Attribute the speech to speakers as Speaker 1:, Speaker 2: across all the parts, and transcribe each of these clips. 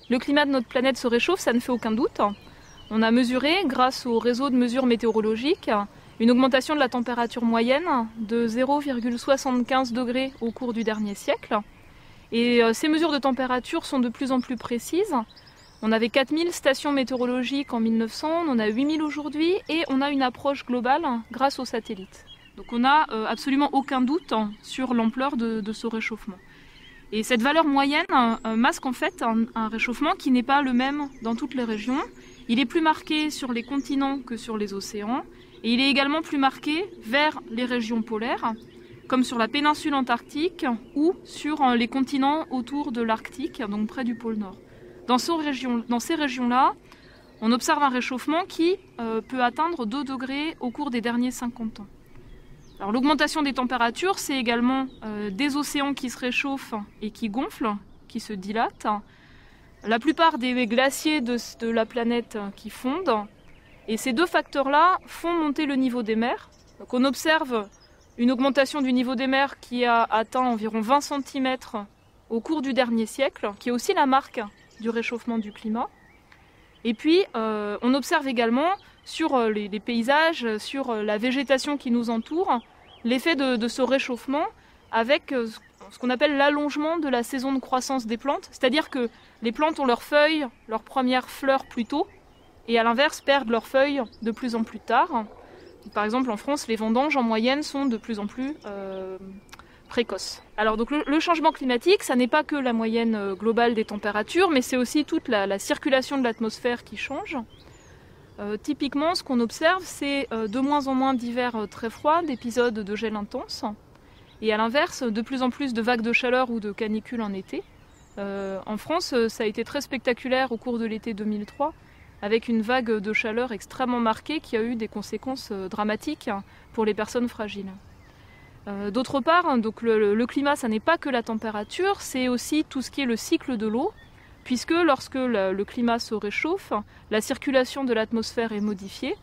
Speaker 1: Le climat de notre planète se réchauffe, ça ne fait aucun doute. On a mesuré, grâce au réseau de mesures météorologiques, une augmentation de la température moyenne de 0,75 degrés au cours du dernier siècle. Et ces mesures de température sont de plus en plus précises. On avait 4000 stations météorologiques en 1900, on en a 8000 aujourd'hui et on a une approche globale grâce aux satellites. Donc on n'a absolument aucun doute sur l'ampleur de ce réchauffement. Et cette valeur moyenne masque en fait un réchauffement qui n'est pas le même dans toutes les régions. Il est plus marqué sur les continents que sur les océans. Et il est également plus marqué vers les régions polaires, comme sur la péninsule antarctique ou sur les continents autour de l'Arctique, donc près du pôle Nord. Dans ces régions-là, on observe un réchauffement qui peut atteindre 2 degrés au cours des derniers 50 ans. Alors, l'augmentation des températures, c'est également des océans qui se réchauffent et qui gonflent, qui se dilatent. La plupart des glaciers de la planète qui fondent. Et ces deux facteurs-là font monter le niveau des mers. Donc on observe une augmentation du niveau des mers qui a atteint environ 20 cm au cours du dernier siècle, qui est aussi la marque du réchauffement du climat. Et puis on observe également sur les paysages, sur la végétation qui nous entoure, l'effet de ce réchauffement avec ce qu'on appelle l'allongement de la saison de croissance des plantes. C'est-à-dire que les plantes ont leurs feuilles, leurs premières fleurs plus tôt, et à l'inverse perdent leurs feuilles de plus en plus tard. Par exemple en France, les vendanges en moyenne sont de plus en plus précoces. Alors donc le changement climatique, ça n'est pas que la moyenne globale des températures, mais c'est aussi toute la circulation de l'atmosphère qui change. Typiquement, ce qu'on observe, c'est de moins en moins d'hivers très froids, d'épisodes de gel intense, et à l'inverse, de plus en plus de vagues de chaleur ou de canicules en été. En France, ça a été très spectaculaire au cours de l'été 2003, avec une vague de chaleur extrêmement marquée qui a eu des conséquences dramatiques pour les personnes fragiles. D'autre part, donc le climat, ça n'est pas que la température, c'est aussi tout ce qui est le cycle de l'eau, puisque lorsque le climat se réchauffe, la circulation de l'atmosphère est modifiée,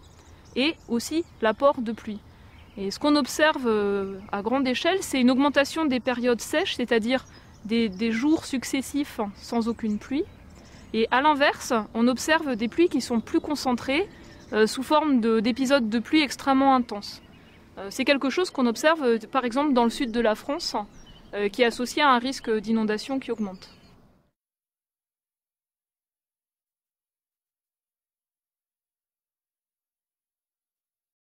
Speaker 1: et aussi l'apport de pluie. Et ce qu'on observe à grande échelle, c'est une augmentation des périodes sèches, c'est-à-dire des jours successifs sans aucune pluie. Et à l'inverse, on observe des pluies qui sont plus concentrées sous forme d'épisodes de pluie extrêmement intenses. C'est quelque chose qu'on observe par exemple dans le sud de la France, qui est associé à un risque d'inondation qui augmente.